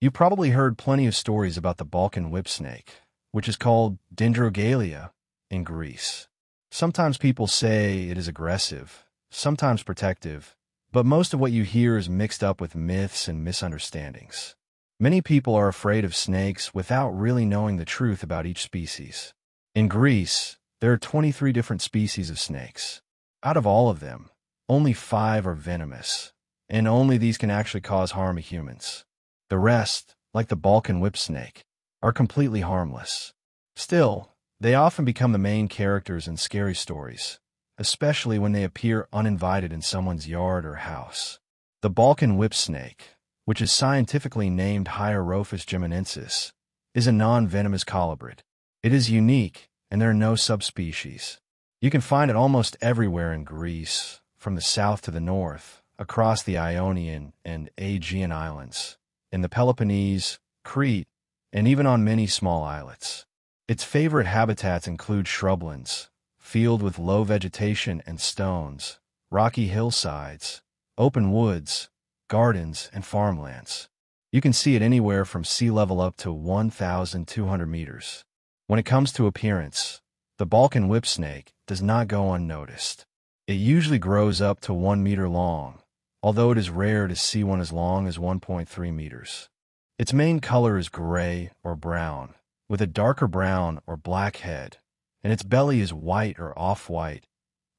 You've probably heard plenty of stories about the Balkan whip snake, which is called Dendrogalia in Greece. Sometimes people say it is aggressive, sometimes protective, but most of what you hear is mixed up with myths and misunderstandings. Many people are afraid of snakes without really knowing the truth about each species. In Greece, there are 23 different species of snakes. Out of all of them, only 5 are venomous, and only these can actually cause harm to humans. The rest, like the Balkan whip snake, are completely harmless. Still, they often become the main characters in scary stories, especially when they appear uninvited in someone's yard or house. The Balkan whip snake, which is scientifically named Hierophis geminensis, is a non-venomous colubrid. It is unique, and there are no subspecies. You can find it almost everywhere in Greece, from the south to the north, across the Ionian and Aegean islands, in the Peloponnese, Crete, and even on many small islets. Its favorite habitats include shrublands, fields with low vegetation and stones, rocky hillsides, open woods, gardens, and farmlands. You can see it anywhere from sea level up to 1,200 meters. When it comes to appearance, the Balkan whip snake does not go unnoticed. It usually grows up to 1 meter long, although it is rare to see one as long as 1.3 meters. Its main color is gray or brown, with a darker brown or black head, and its belly is white or off-white,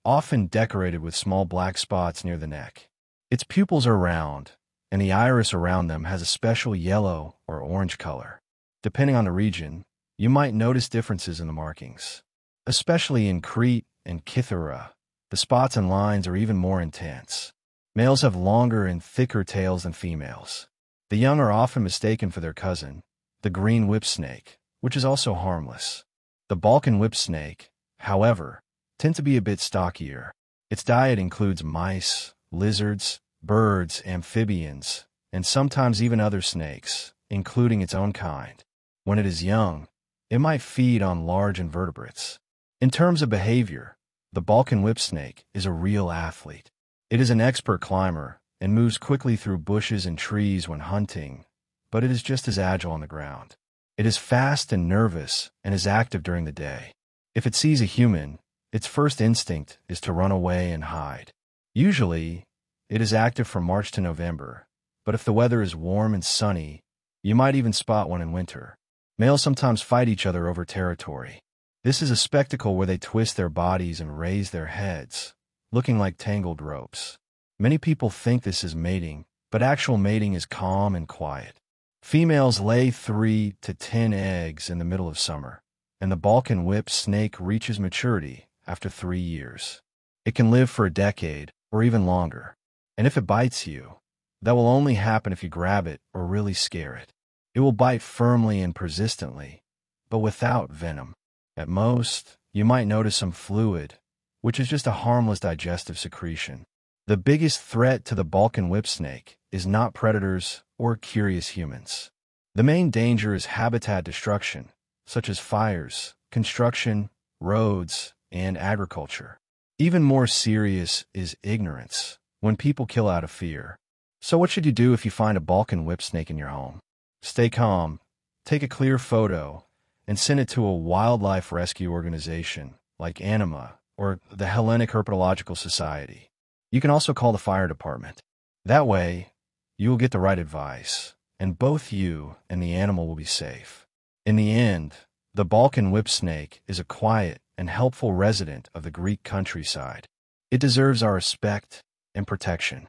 often decorated with small black spots near the neck. Its pupils are round, and the iris around them has a special yellow or orange color. Depending on the region, you might notice differences in the markings. Especially in Crete and Kythera, the spots and lines are even more intense. Males have longer and thicker tails than females. The young are often mistaken for their cousin, the green whip snake, which is also harmless. The Balkan whip snake, however, tends to be a bit stockier. Its diet includes mice, lizards, birds, amphibians, and sometimes even other snakes, including its own kind. When it is young, it might feed on large invertebrates. In terms of behavior, the Balkan whip snake is a real athlete. It is an expert climber and moves quickly through bushes and trees when hunting, but it is just as agile on the ground. It is fast and nervous and is active during the day. If it sees a human, its first instinct is to run away and hide. Usually, it is active from March to November, but if the weather is warm and sunny, you might even spot one in winter. Males sometimes fight each other over territory. This is a spectacle where they twist their bodies and raise their heads, looking like tangled ropes. Many people think this is mating, but actual mating is calm and quiet. Females lay 3 to 10 eggs in the middle of summer, and the Balkan whip snake reaches maturity after 3 years. It can live for a decade or even longer, and if it bites you, that will only happen if you grab it or really scare it. It will bite firmly and persistently, but without venom. At most, you might notice some fluid, which is just a harmless digestive secretion. The biggest threat to the Balkan whip snake is not predators or curious humans. The main danger is habitat destruction, such as fires, construction, roads, and agriculture. Even more serious is ignorance, when people kill out of fear. So what should you do if you find a Balkan whip snake in your home? Stay calm, take a clear photo, and send it to a wildlife rescue organization like Anima or the Hellenic Herpetological Society. You can also call the fire department. That way, you will get the right advice, and both you and the animal will be safe. In the end, the Balkan whip snake is a quiet and helpful resident of the Greek countryside. It deserves our respect and protection.